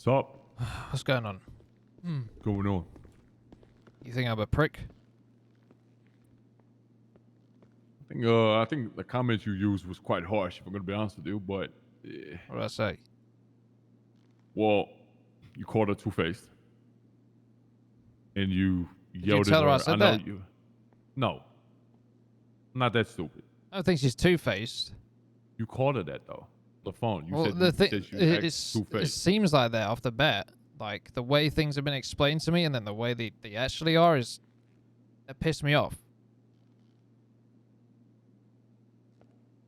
What's up? What's going on? What's going on? You think I'm a prick? I think the comment you used was quite harsh, if I'm gonna be honest with you, but What did I say? well, you called her two-faced. And you yelled tell at her her. I said know that? you. No. I'm not that stupid. I don't think she's two-faced. You called her that though. The phone. You Well, said the you thing, said she it two-faced. seems like that off the bat. Like, the way things have been explained to me and then the way they actually are it pissed me off.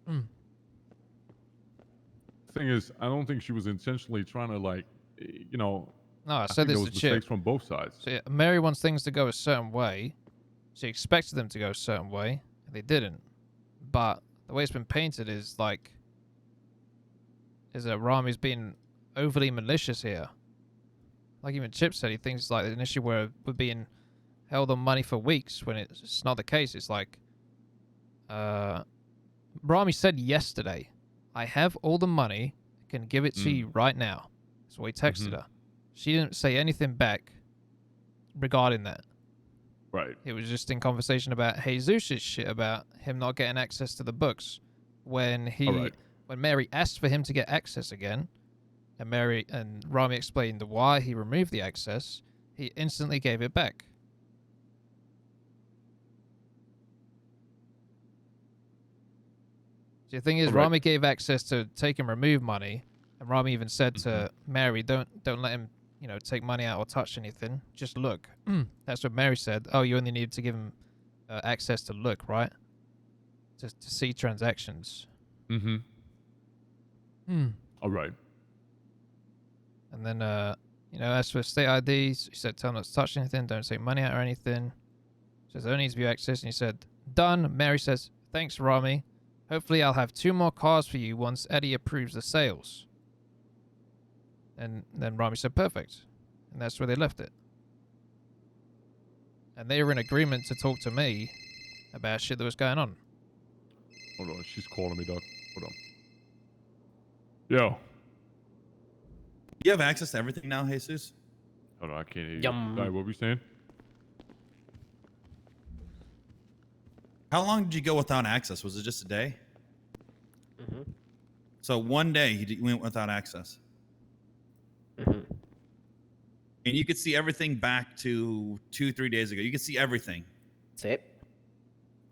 The thing is, I don't think she was intentionally trying to No, I I said think this there to was Chip. mistakes from both sides. So, yeah, Mary wants things to go a certain way. She expected them to go a certain way, and they didn't. But the way it's been painted is that Rami's being overly malicious here. Like even Chip said, he thinks like an issue where we're being held on money for weeks when it's not the case. It's like, Rami said yesterday, I have all the money, I can give it to you right now. That's what he texted her. She didn't say anything back regarding that. Right. It was just in conversation about Jesus' shit about him not getting access to the books. When Mary asked for him to get access again, and Rami explained why he removed the access, he instantly gave it back. So the thing is, Rami gave access to take and remove money, and Rami even said to Mary, "Don't let him, take money out or touch anything. Just look." That's what Mary said. Oh, you only need to give him access to look, right? To see transactions. All right. And then, as for state IDs, he said, tell him not to touch anything, don't take money out or anything. Says there needs to be access, and he said, done. Mary says, thanks, Rami. Hopefully I'll have 2 more cars for you once Eddie approves the sales. And then Rami said, perfect. And that's where they left it. And they were in agreement to talk to me about shit that was going on. Hold on, she's calling me, dog. Hold on. Yo. You have access to everything now, Jesus? Hold on, I can't hear you. Sorry, what were you saying? How long did you go without access? Was it just a day? So one day you went without access. And you could see everything back to 2-3 days ago. You could see everything. That's it.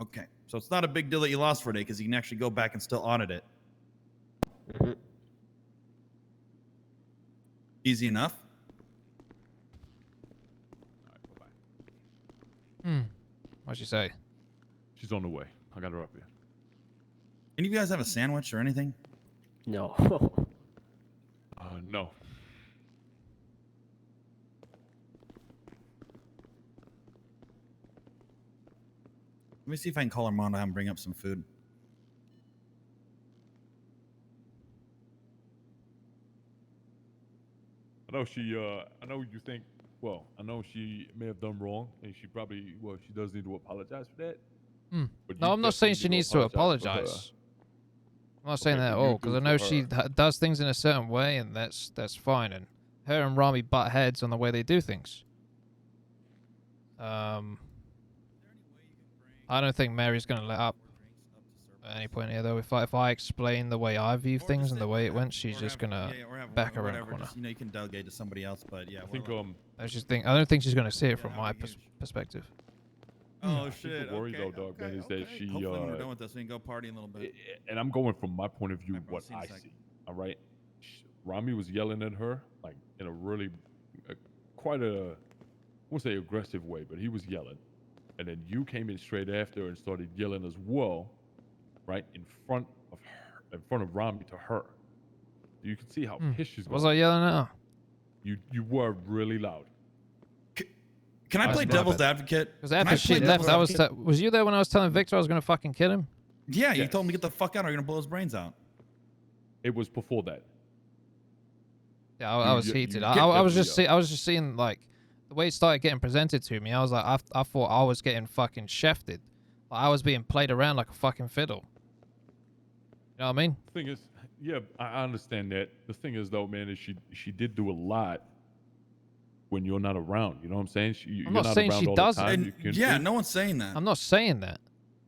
Okay. So it's not a big deal that you lost for a day because you can actually go back and still audit it. Easy enough. All right, bye-bye. What'd she say? She's on the way. I got her up here. Any of you guys have a sandwich or anything? No. No. Let me see if I can call Armando and bring up some food. I know you think, I know she may have done wrong, and she probably, she does need to apologize for that. But No, I'm not saying she needs to apologize. I'm not saying that at all, because I know she does things in a certain way, and that's fine. And her and Rami butt heads on the way they do things. I don't think Mary's going to let up at any point here, though. If I explain the way I view things and the way it went, she's just going to back around the corner. Just, you can delegate to somebody else, but yeah. I don't think she's going to see it from my perspective. Oh shit! The worry though, dog, man, is that she. Hopefully when we're done with this, we can go party a little bit. And I'm going from my point of view, what I see. All right, Rami was yelling at her like in a really, quite a, I won't say aggressive way, but he was yelling, and then you came in straight after and started yelling as well, right in front of her, in front of Rami to her. You can see how pissed she's going. Was I yelling at her? You were really loud. Can I play devil's advocate? Because after she left, was you there when I was telling Victor I was going to fucking kill him? Yeah, you told him to get the fuck out or you're going to blow his brains out. It was before that. Yeah, I was heated. I was just seeing, like, the way it started getting presented to me, I was like, I thought I was getting fucking shafted. Like, I was being played around like a fucking fiddle. You know what I mean? Thing is, Yeah, I understand that. The thing is, though, man, is she did do a lot when you're not around. You know what I'm saying? You're not not saying around she all doesn't. the time. And You can yeah, see. no one's saying that. I'm not saying that.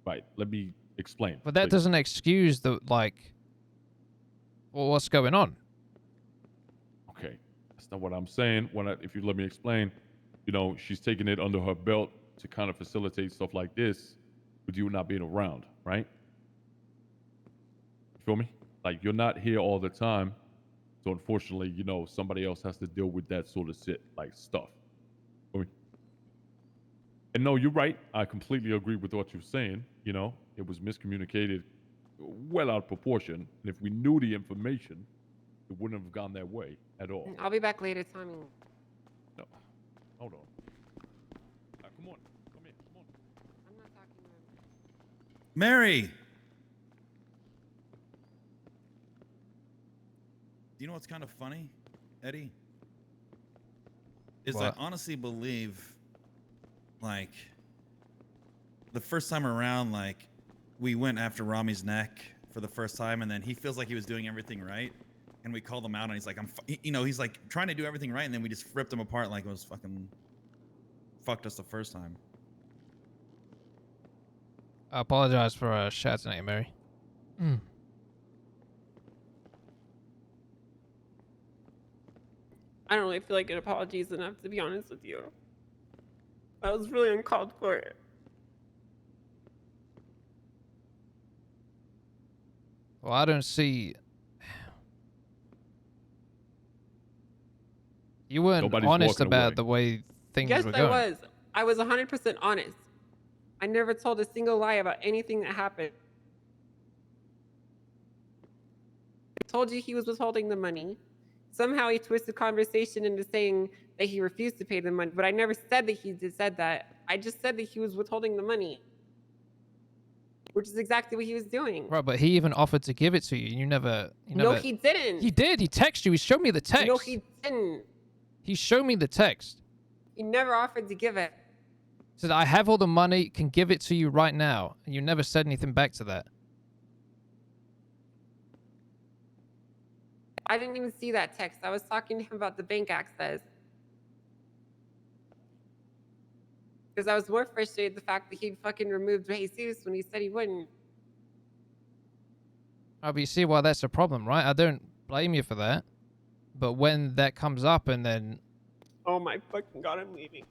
Right. Let me explain. But that please. doesn't excuse the well, what's going on. Okay, that's not what I'm saying. If you let me explain, she's taking it under her belt to kind of facilitate stuff like this with you not being around, right? You feel me? Like you're not here all the time, so unfortunately, somebody else has to deal with that sort of stuff. Feel me? And no, you're right. I completely agree with what you're saying. It was miscommunicated, well out of proportion. And if we knew the information, it wouldn't have gone that way at all. I'll be back later, Tommy. No, hold on. Come on, come in, come on. I'm not talking to him. Mary. Do you know what's kind of funny, Eddie? Is What? I honestly believe, like, the first time around, like, we went after Rami's neck for the first time, and then he feels like he was doing everything right, and we called him out, and he's like, he's like trying to do everything right, and then we just ripped him apart like it was fucking fucked us the first time. I apologize for shouting at you, Mary. I don't really feel like an apology is enough, to be honest with you. I was really uncalled for it. Well, I don't see. You weren't Nobody's honest walking about away. the way things Yes, were I going. was. I was 100% honest. I never told a single lie about anything that happened. I told you he was withholding the money. Somehow he twisted the conversation into saying that he refused to pay the money, but I never said that he said that. I just said that he was withholding the money, which is exactly what he was doing. Right, but he even offered to give it to you. You never. No, he didn't. He did. He texted you. He showed me the text. No, he didn't. He showed me the text. He never offered to give it. He said, "I have all the money. Can give it to you right now." And you never said anything back to that. I didn't even see that text. I was talking to him about the bank access. Because I was more frustrated the fact that he fucking removed Jesus when he said he wouldn't. Oh, but you see why that's a problem, right? I don't blame you for that. But when that comes up and then... Oh my fucking god, I'm leaving.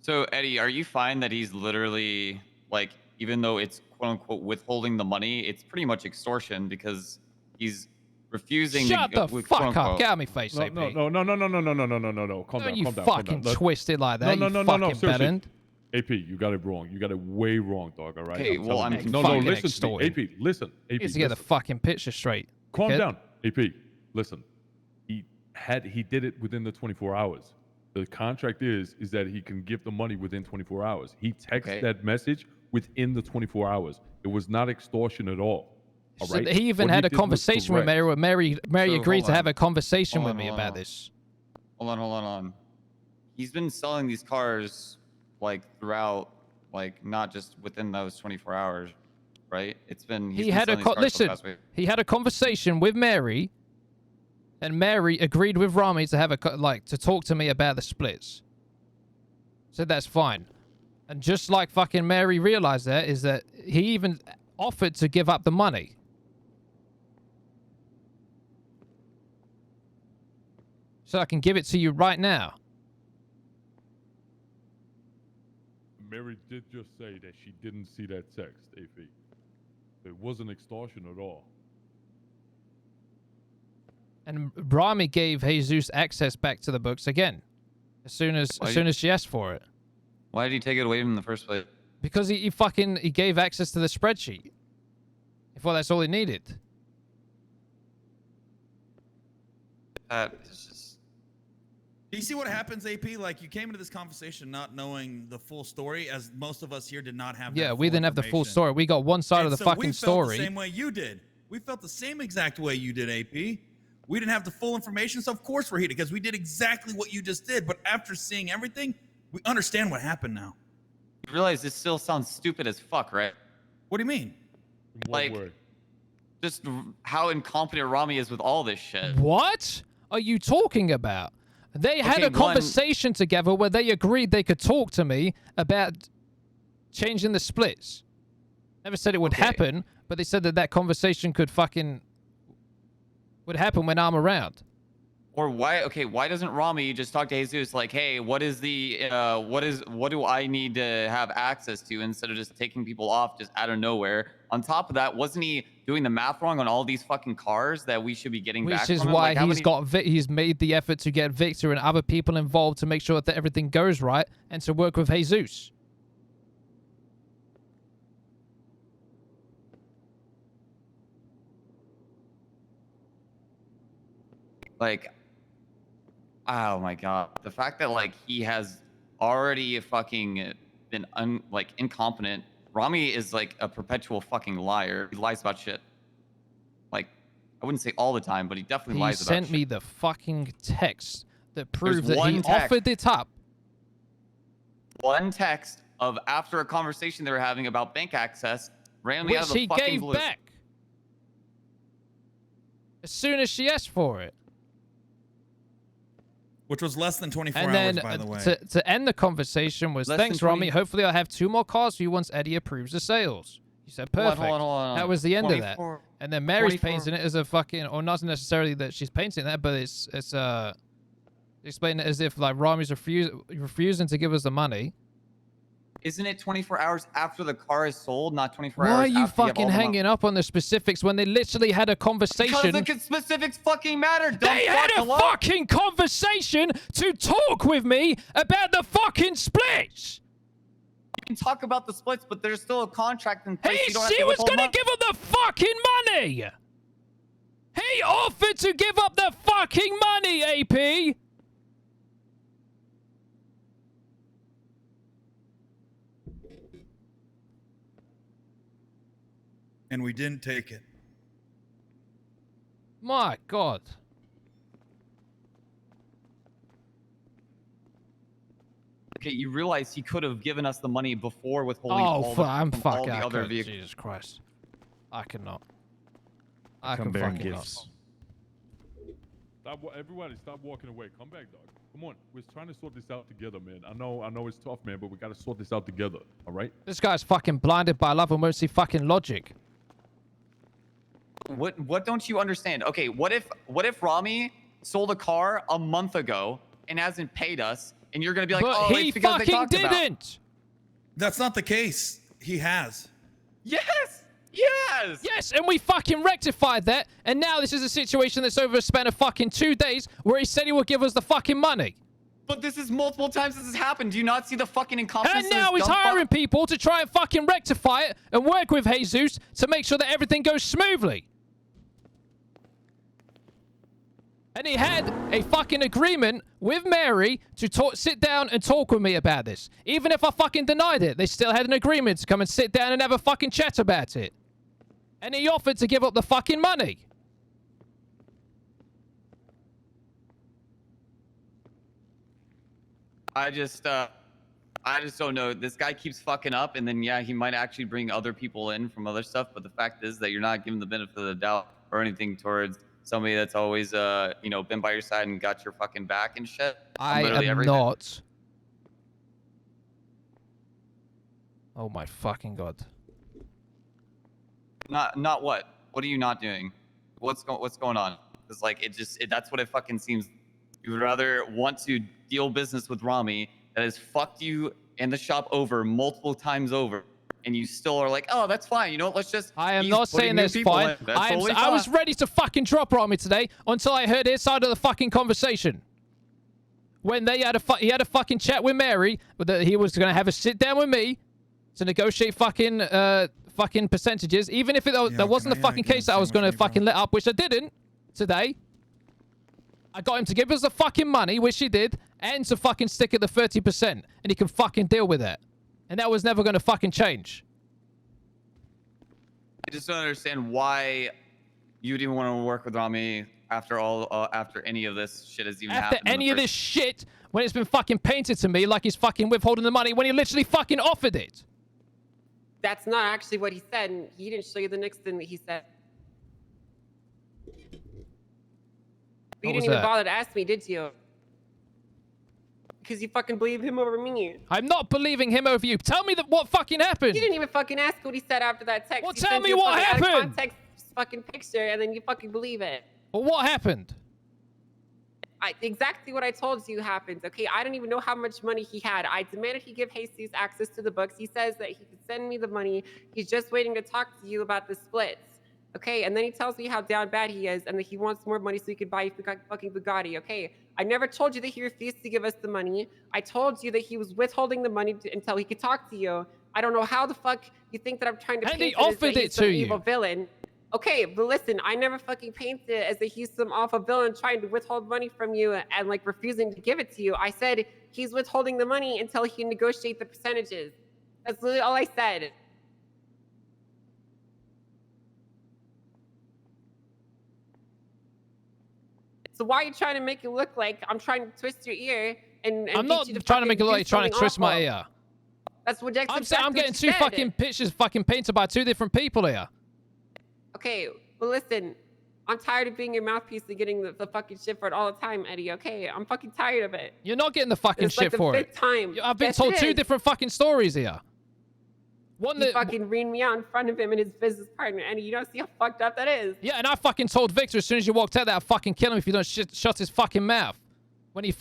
So, Eddie, are you fine that he's literally, like, even though it's quote-unquote withholding the money, it's pretty much extortion because he's refusing Shut to... the fuck up. Get out of my face, No, AP. no. Calm Don't down, you calm down, fucking calm down. twist it like that, No, you no, fucking seriously. bed-end. AP, you got it wrong. You got it way wrong, dog. All right. Okay, well, telling I'm you. No, fucking listen to extorted. me. AP, listen. AP, You need to get the listen. fucking picture straight. Calm kid. down. AP, listen. He did it within the 24 hours. The contract is that he can give the money within 24 hours. He texted that message within the 24 hours. It was not extortion at all. All So right? he even What had a did was conversation with correct. Mary where Mary So, agreed hold to have on. a conversation Hold with on, me hold about on. this. Hold on. He's been selling these cars, like, throughout, like, not just within those 24 hours, right? He's He been had a selling these cars for the listen. past week. He had a conversation with Mary, and Mary agreed with Rami to have to talk to me about the splits. Said that's fine, and just like fucking Mary realized that is that he even offered to give up the money. So I can give it to you right now. Mary did just say that she didn't see that text, AP. It wasn't extortion at all. And Rami gave Jesus access back to the books again, as soon as she asked for it. Why did he take it away from him in the first place? Because he gave access to the spreadsheet. He thought that's all he needed. That is just... Do you see what happens, AP? Like, you came into this conversation not knowing the full story, as most of us here did not have. Yeah, that we full didn't have the full information. story. We got one side of the And so fucking we felt story. the same way you did. We felt the same exact way you did, AP. We didn't have the full information, so of course we're heated because we did exactly what you just did. But after seeing everything, we understand what happened now. You realize this still sounds stupid as fuck, right? What do you mean? In what Like- way? just how incompetent Rami is with all this shit. What are you talking about? They had Okay, a conversation together where they agreed they could talk to me about changing the splits. Never said it would Okay. happen, but they said that that conversation could would happen when I'm around. Or why doesn't Rami just talk to Jesus like, hey, what do I need to have access to, instead of just taking people off just out of nowhere? On top of that, wasn't he doing the math wrong on all these fucking cars that we should be getting back Which is from him? why Like, how many- he's made the effort to get Victor and other people involved to make sure that everything goes right and to work with Jesus. like, oh my god, the fact that like he has already fucking been incompetent. Rami is like a perpetual fucking liar. He lies about shit. Like, I wouldn't say all the time, but he definitely He lies about sent shit. me the fucking text that proved that one he text. offered it up. One text of after a conversation they were having about bank access, randomly out Which of the he fucking gave blue. back as soon as she asked for it. Which was less than 24 And hours, then by the way. to end the conversation was, Less thanks, than 20 Rami. Hopefully I'll have 2 more cars for you once Eddie approves the sales. He said, Hold on, perfect. hold on. That was the end of that. 24 And then Mary's 24 painting it as a fucking, or not necessarily that she's painting that, but it's explaining it as if like Rami's refusing to give us the money. Isn't it 24 hours after the car is sold, not 24 Why hours are after you have fucking all the hanging up on the specifics when they literally had a conversation? Because the specifics fucking matter, dumb They fuck, had a hello? fucking conversation to talk with me about the fucking splits. You can talk about the splits, but there's still a contract in place. He You don't have she to was withhold gonna money. give up the fucking money. He offered to give up the fucking money, AP. And we didn't take it. My God. Okay, you realize he could have given us the money before withholding Oh, all the, I'm from all fucking. the I other can't. vehicles. Jesus Christ. I cannot. I Come can bearing fucking gifts. Everybody, stop walking away. Come back, dog. Come on. We're trying to sort this out together, man. I know it's tough, man, but we gotta sort this out together. All right? not. This guy's fucking blinded by love and won't see fucking logic. What don't you understand? Okay, what if Rami sold a car a month ago and hasn't paid us, and you're gonna be like, But oh, he it's because they fucking talked about. didn't. That's not the case. He has. Yes, yes. Yes, and we fucking rectified that, and now this is a situation that's over a span of fucking 2 days where he said he would give us the fucking money. But this is multiple times this has happened. Do you not see the fucking incompetence? And of now this he's dumb fuck? hiring people to try and fucking rectify it and work with Jesus to make sure that everything goes smoothly. And he had a fucking agreement with Mary to sit down and talk with me about this. Even if I fucking denied it, they still had an agreement to come and sit down and have a fucking chat about it. And he offered to give up the fucking money. I just don't know. This guy keeps fucking up, and then yeah, he might actually bring other people in from other stuff. But the fact is that you're not giving the benefit of the doubt or anything towards somebody that's always been by your side and got your fucking back and shit. on I literally am everything. not. Oh my fucking God. Not what? What are you not doing? What's going on? Because like that's what it fucking seems. You would rather want to deal business with Rami that has fucked you and the shop over multiple times over, and you still are like, oh, that's fine. You know what? Let's just. I am he's not putting saying new that's people fine. in. That's totally I was fine. ready to fucking drop Rami today until I heard his side of the fucking conversation. When he had a fucking chat with Mary, that he was gonna have a sit down with me to negotiate fucking percentages, even if that wasn't the fucking case that I was gonna fucking let up, which I didn't today. I got him to give us the fucking money, which he did, and to fucking stick at the 30%, and he can fucking deal with it. And that was never gonna fucking change. I just don't understand why you didn't want to work with Rami after any of this shit has even After happened. in the any of first- this shit, when it's been fucking painted to me like he's fucking withholding the money when he literally fucking offered it. That's not actually what he said, and he didn't show you the next thing that he said. But you What was didn't even that? bother to ask me, did you? Because you fucking believe him over me. I'm not believing him over you. Tell me what fucking happened. You didn't even fucking ask what he said after that text. Well, He tell sends me you a what fucking out of happened. context fucking picture, and then you fucking believe it. Well, what happened? Exactly what I told you happened. Okay, I didn't even know how much money he had. I demanded he give Jesus access to the books. He says that he could send me the money. He's just waiting to talk to you about the splits. Okay, and then he tells me how down bad he is and that he wants more money so he could buy a fucking Bugatti. Okay, I never told you that he refused to give us the money. I told you that he was withholding the money until he could talk to you. I don't know how the fuck you think that I'm trying to And paint he it as offered that it he's some to evil you. villain. Okay, but listen, I never fucking painted it as that he's some awful villain trying to withhold money from you and like refusing to give it to you. I said he's withholding the money until he can negotiate the percentages. That's literally all I said. So why are you trying to make it look like I'm trying to twist your ear and I'm get not you to trying to fucking make it look do like you're trying to something twist my awful? ear. That's what I'm saying I'm getting two fucking pictures fucking painted by two different people here. Okay, well listen, I'm tired of being your mouthpiece and getting the fucking shit for it all the time, Eddie. Okay, I'm fucking tired of it. You're not getting the fucking It's shit like the for it. fifth time. I've been Yes, told it two is. different fucking stories here. One You that fucking reamed me out in front of him and his business partner, and you don't see how fucked up that is. yeah, and I fucking told Victor as soon as you walked out that I'd fucking kill him if you don't shut his fucking mouth. When he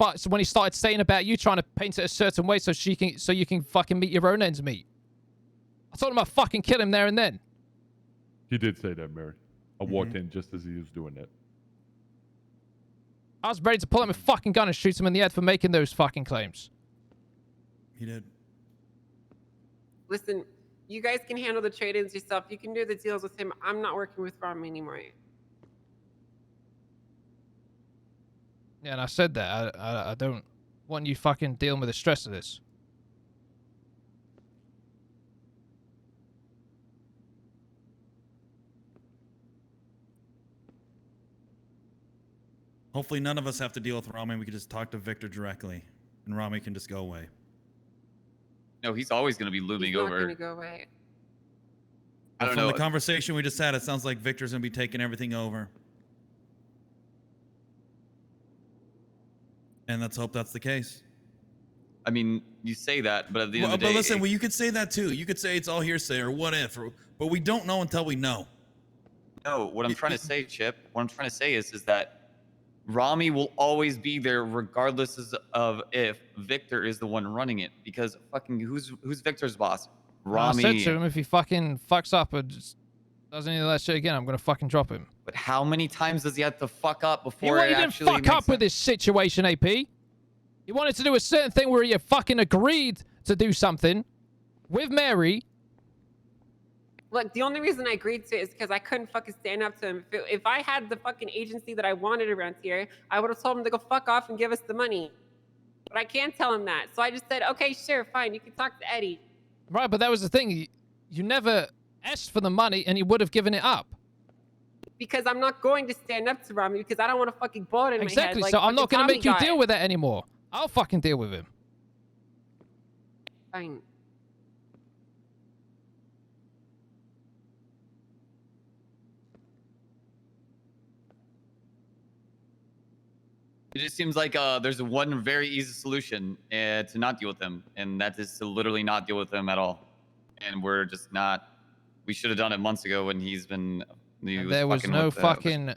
started saying about you trying to paint it a certain way so you can fucking meet your own ends meet. I told him I'd fucking kill him there and then. He did say that, Mary. I walked in just as he was doing that. I was ready to pull out my fucking gun and shoot him in the head for making those fucking claims. He did. Listen, you guys can handle the trade-ins yourself. You can do the deals with him. I'm not working with Rami anymore. Yeah, and I said that. I don't want you fucking dealing with the stress of this. Hopefully none of us have to deal with Rami. We can just talk to Victor directly, and Rami can just go away. No, he's always going to be looming He's not over. gonna go away. I don't From know. the conversation we just had, it sounds like Victor's going to be taking everything over. And let's hope that's the case. I mean, you say that, but at the end of the day, But listen, well, you could say that too. You could say it's all hearsay or what if, but we don't know until we know. no. What I'm trying to say, Chip, what I'm trying to say is that Rami will always be there, regardless of if Victor is the one running it. Because fucking who's Victor's boss? Rami. I said to him, if he fucking fucks up or just does any of that shit again, I'm gonna fucking drop him. But how many times does he have to fuck up He before it didn't actually fuck makes up with sense? this situation, AP. He wanted to do a certain thing where he fucking agreed to do something with Mary. Look, the only reason I agreed to it is because I couldn't fucking stand up to him. If I had the fucking agency that I wanted around here, I would have told him to go fuck off and give us the money. But I can't tell him that. So I just said, okay, sure, fine. You can talk to Eddie. Right, but that was the thing. You never asked for the money and he would have given it up. Because I'm not going to stand up to Rami because I don't want to fucking bullet in my head. Exactly, Like so I'm not fucking going to Tommy make you got. deal with that anymore. I'll fucking deal with him. Fine. It just seems like there's one very easy solution to not deal with him, and that is to literally not deal with him at all. And we're just not. We should have done it months ago when he's been. There was fucking no with, fucking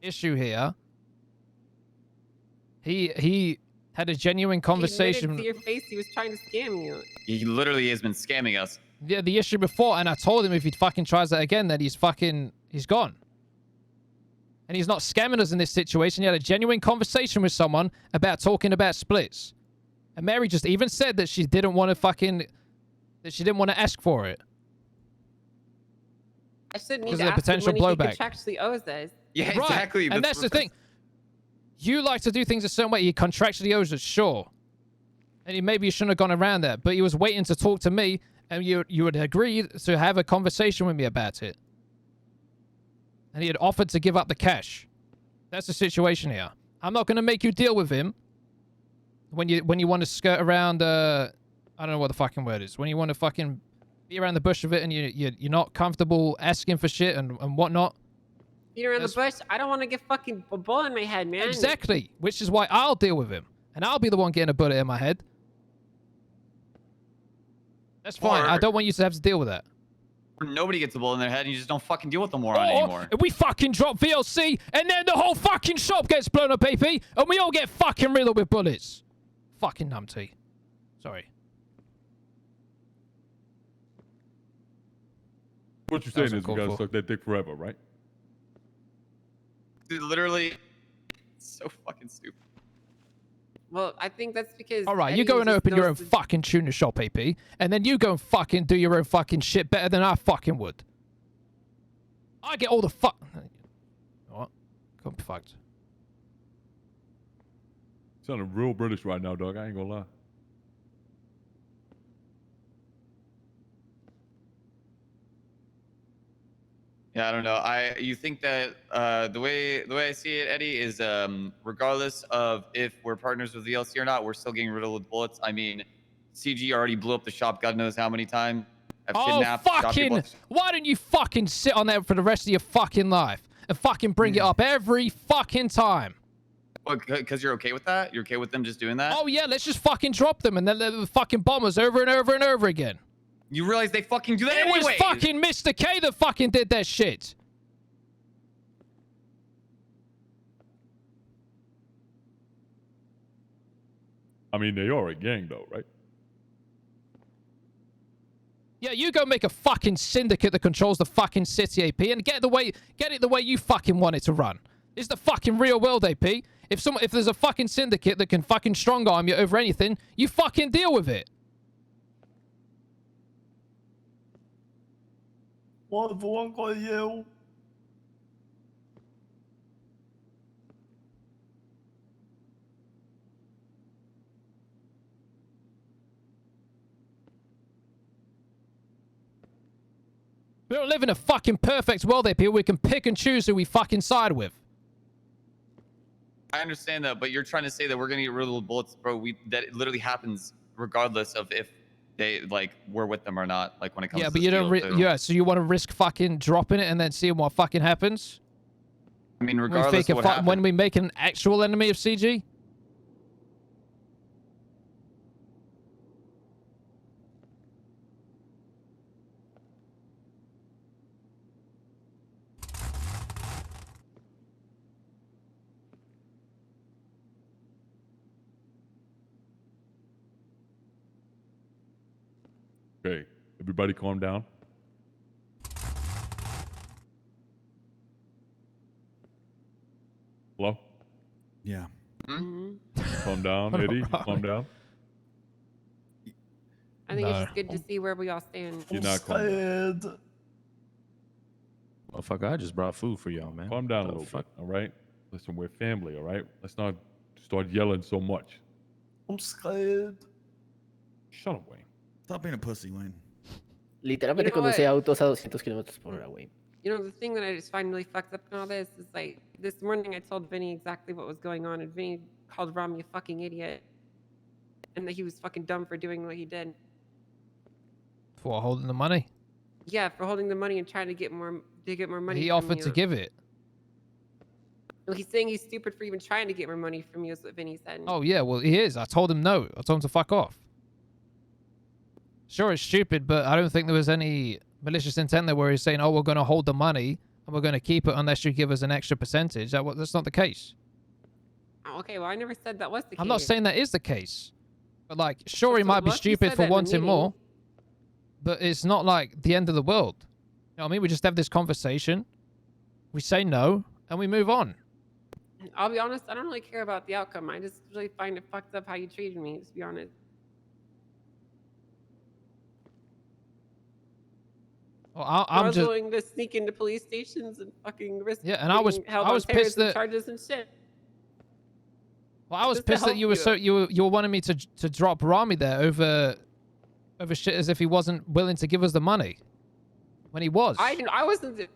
issue here. He had a genuine He conversation. admitted to your face he was trying to scam you. He literally has been scamming us. Yeah, the issue before, and I told him if he fucking tries that again, that he's gone. And he's not scamming us in this situation. He had a genuine conversation with someone about talking about splits. And Mary just even said that she didn't want to ask for it. I shouldn't Because need of to the ask the potential money blowback. he contractually owes us. Yeah, Right, exactly. and that's the thing. You like to do things a certain way. He contractually owes us, sure. And maybe you shouldn't have gone around that. But he was waiting to talk to me, and you had agreed to have a conversation with me about it. And he had offered to give up the cash. That's the situation here. I'm not going to make you deal with him when you want to skirt around. I don't know what the fucking word is. When you want to fucking be around the bush of it, and you're not comfortable asking for shit and whatnot. beat around That's- the bush. I don't want to get fucking a bullet in my head, man. Exactly. Which is why I'll deal with him. And I'll be the one getting a bullet in my head. That's fine. I Or- don't want you to have to deal with that. Or nobody gets a bullet in their head and you just don't fucking deal with the moron anymore. Or we fucking drop VLC and then the whole fucking shop gets blown up, AP, and we all get fucking riddled with bullets. Fucking numpty. Sorry. What you're That was saying is we uncalled gotta for. suck that dick forever, right? Dude, literally, it's so fucking stupid. Well, I think that's because. All right, you Eddie go and just open your own knows the- fucking tuna shop, AP, and then you go and fucking do your own fucking shit better than I fucking would. I get all the fuck. What? Come fucked. Sounding real British right now, dog. I ain't gonna lie. Yeah, I don't know. You think that the way I see it, Eddie, is regardless of if we're partners with VLC or not, we're still getting riddled with bullets. I mean, CG already blew up the shop God knows how many times. Have Oh, kidnapped shop people. fucking. Why don't you fucking sit on there for the rest of your fucking life and fucking bring it up every fucking time? Because you're okay with that? You're okay with them just doing that? Oh, yeah, let's just fucking drop them and then the fucking bombers over and over and over again. You realize they fucking do that It was anyway? fucking Mr. K that fucking did that shit. I mean, they are a gang, though, right? Yeah, you go make a fucking syndicate that controls the fucking city, AP, and get it the way you fucking want it to run. It's the fucking real world, AP. If there's a fucking syndicate that can fucking strong arm you over anything, you fucking deal with it. 我不管业务。We don't live in a fucking perfect world, AP. We can pick and choose who we fucking side with. I understand that, but you're trying to say that we're gonna get riddled with bullets, bro. That it literally happens regardless of if they we're with them or not. Like when it comes Yeah, to but you don't. Yeah, so you want to risk fucking dropping it and then seeing what fucking happens? I mean, When we regardless fake a of what fu- happens. when we make an actual enemy of CG? Okay, everybody calm down. Hello? Yeah. Mhm. Calm down, Eddie. Calm down. I think it's No. just good to see where we all stand. You're not calm down. Scared. Motherfucker, I just brought food for y'all, man. Calm down a The little fuck? bit, all right? Listen, we're family, all right? Let's not start yelling so much. I'm scared. Shut up, Wayne. Stop being a pussy, Wayne. Literalmente You know conduce what? autos a 200 kilómetros por hora, güey. You know, the thing that I just find really fucked up in all this is like this morning I told Vinny exactly what was going on, and Vinny called Rami a fucking idiot, and that he was fucking dumb for doing what he did. For holding the money. Yeah, for holding the money and trying to get more money. He from offered to you. give it. Well, he's saying he's stupid for even trying to get more money from you. Is what Vinny said. Oh, yeah, well, he is. I told him no. I told him to fuck off. Sure, it's stupid, but I don't think there was any malicious intent there where he's saying, oh, we're going to hold the money and we're going to keep it unless you give us an extra percentage. That's not the case. Oh, okay, well, I never said that was the case. I'm not saying that is the case. But, like, sure, he So might be what if you stupid said for that in the wanting meeting? more, but it's not like the end of the world. You know what I mean? We just have this conversation, we say no, and we move on. I'll be honest, I don't really care about the outcome. I just really find it fucked up how you treated me, to be honest. Well, I I'm was just... willing to sneak into police stations and fucking risk Yeah, and I was- getting held I on was terrorism pissed that- charges and shit. Well, I was Just to pissed that help you were you. you were wanting me to drop Rami there over shit as if he wasn't willing to give us the money when he was. I wasn't.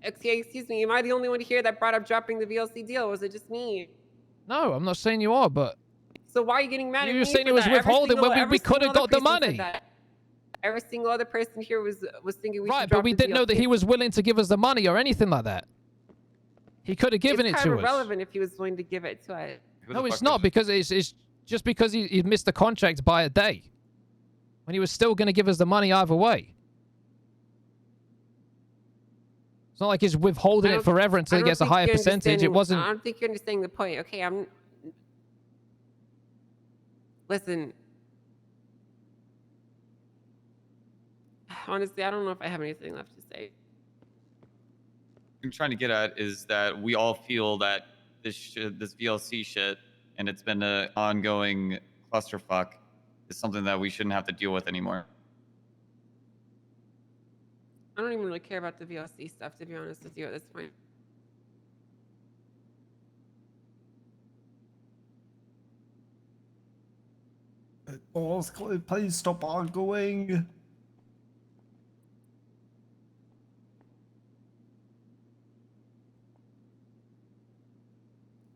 Excuse me. Am I the only one here that brought up dropping the VLC deal? Was it just me? No, I'm not saying you are, but So why are you getting mad at You me? were saying for it was that? Every withholding when single- we every coulda single other got the person said money. that. Every single other person here was thinking we should right, drop but we the didn't know that VLC. he was willing to give us the money or anything like that. He could have given it's it kind to of us. irrelevant if he was willing to give it to us. Who the No, it's fuck not is- because it's just because he missed the contract by a day. When he was still going to give us the money either way. It's not like he's withholding I it don't- forever until I he don't gets a think higher you're percentage. It understanding- wasn't. I don't think you're understanding the point. Okay, listen. Honestly, I don't know if I have anything left to say. I'm trying to get at is that we all feel that this VLC shit, and it's been an ongoing clusterfuck, is something that we shouldn't have to deal with anymore. I don't even really care about the VLC stuff, to be honest with you at this point. Boss, please stop arguing.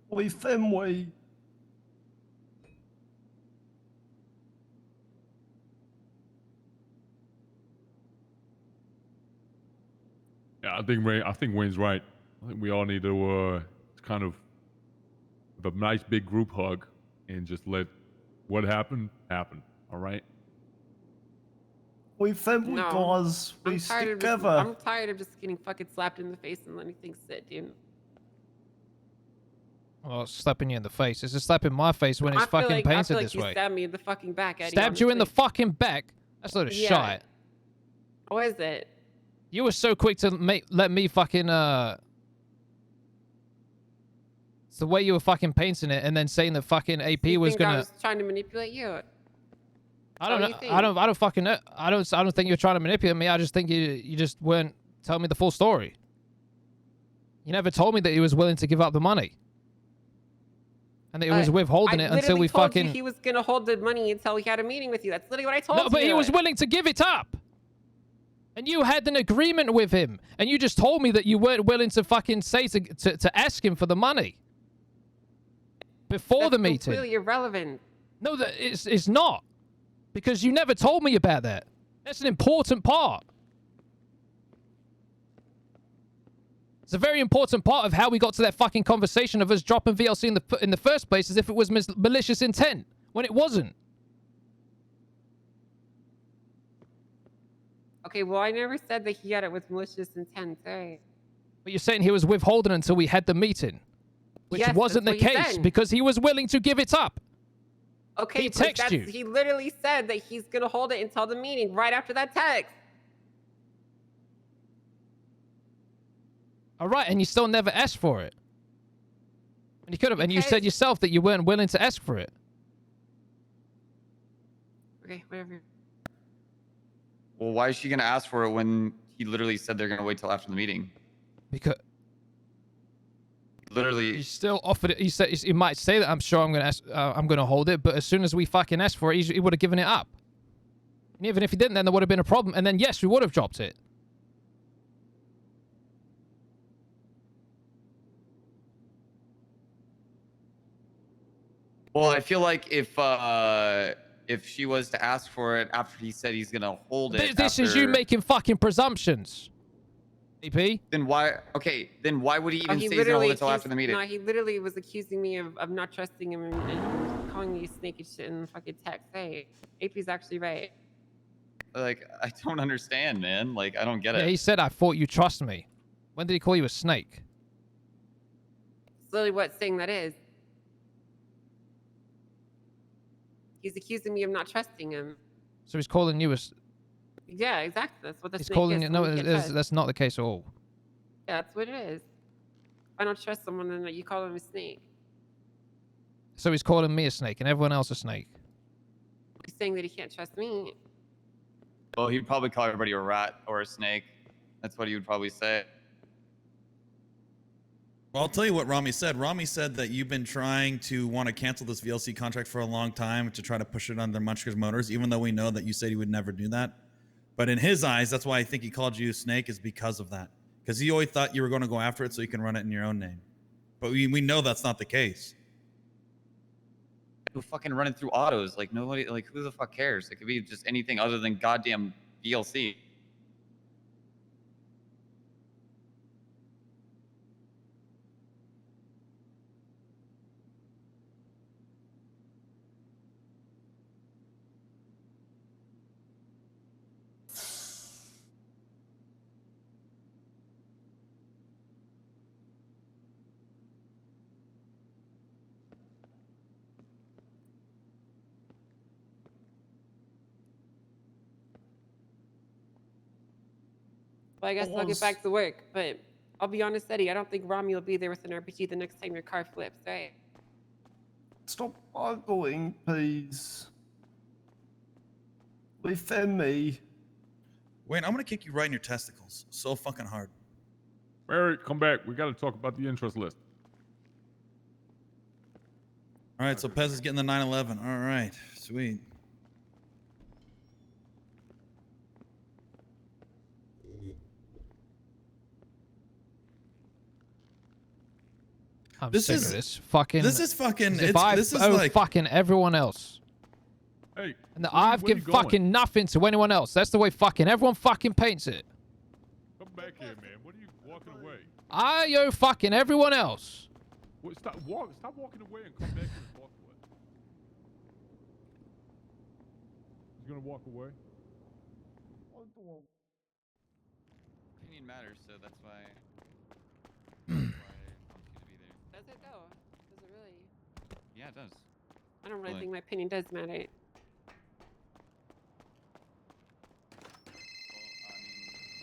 We family. Yeah, I think Wayne's right. I think we all need to kind of have a nice big group hug and just let what happened happen. All right. We family, No, guys. We I'm stick tired of together. I'm tired of just getting fucking slapped in the face and letting things sit, dude. Well, slapping you in the face. It's just slapping my face when it's I feel fucking like, painted I feel like this you way. stabbed me in the fucking back, Eddie. Stabbed you in the honestly. fucking back. That's not a Yeah. shot. What is it? You were so quick to let me fucking It's the way you were fucking painting it and then saying that fucking AP You was think I gonna. was trying to manipulate you? I don't what know. do you I don't fucking know. I don't think you were trying to manipulate me. I just think you just weren't telling me the full story. You never told me that he was willing to give up the money. And that he was withholding I it until literally we told fucking. you he was gonna hold the money until he had a meeting with you. That's literally what I told you. No, but he was willing to give it up. And you had an agreement with him. And you just told me that you weren't willing to fucking say to ask him for the money. Before That's the meeting. completely irrelevant. No, that it's not. Because you never told me about that. That's an important part. It's a very important part of how we got to that fucking conversation of us dropping VLC in the first place, as if it was malicious intent, when it wasn't. Okay, well, I never said that he had it with malicious intent. Sorry. But you're saying he was withholding until we had the meeting, which Yes, wasn't the that's what he case said. because he was willing to give it up. Okay, He but texted you. he literally said that he's gonna hold it until the meeting right after that text. All right, and you still never asked for it. And you could have, and you said Because- yourself that you weren't willing to ask for it. Okay, whatever. Well, why is she gonna ask for it when he literally said they're gonna wait till after the meeting? Because Literally, he still offered it. He said he might say that I'm sure I'm gonna hold it, but as soon as we fucking asked for it, he would have given it up. And even if he didn't, then there would have been a problem, and then yes, we would have dropped it. well, I feel like if she was to ask for it after he said he's gonna hold it, This is you after- making fucking presumptions. EP? Then why? Okay, then why would he Oh, even say he's gonna hold it till after the meeting? No, he literally was accusing me of not trusting him and calling me a snake and shit in the fucking text. Hey, AP's actually right. Like, I don't understand, man. Like, I don't get Yeah, it. he said, I thought you trust me. When did he call you a snake? It's literally what saying that is. He's accusing me of not trusting him. So he's calling you a... Yeah, exactly. That's what the He's snake calling is. you... No, someone you can't trust. that's not the case at all. Yeah, that's what it is. If I don't trust someone, then you call him a snake. So he's calling me a snake and everyone else a snake. He's saying that he can't trust me. Well, he'd probably call everybody a rat or a snake. That's what he would probably say. Well, I'll tell you what Rami said. Rami said that you've been trying to want to cancel this VLC contract for a long time to try to push it on their Munchkins Motors, even though we know that you said he would never do that. But in his eyes, that's why I think he called you a snake, is because of that. Because he always thought you were going to go after it so you can run it in your own name. But we know that's not the case. Who fucking running through autos? Like, nobody, like, who the fuck cares? It could be just anything other than goddamn VLC. Well, I guess I'll get back to work. But I'll be honest, Eddie, I don't think Rami will be there with an RPG the next time your car flips, right? Stop arguing, please. Defend me. Wayne, I'm gonna kick you right in your testicles. So fucking hard. Mary, come back. We got to talk about the interest list. All right, so Pez is getting the 911. All right, sweet. I'm This sick is- of this fucking. This is fucking. as if I This is owe like. fucking everyone else. Hey, And where I've you given going? fucking nothing to anyone else. That's the way fucking everyone fucking paints it. Come back here, man. What are you walking away? I owe fucking everyone else. What, stop walking away and come back here and walk away. He's gonna walk away. Opinion matters, so that's why. I want you to be there. Does it though? Does it really? Yeah, it does. I don't really Like- think my opinion does matter. Well, I mean,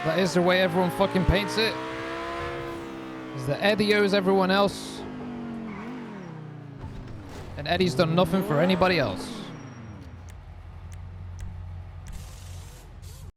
That is the way everyone fucking paints it. Is that Eddie owes everyone else. And Eddie's done nothing for anybody else.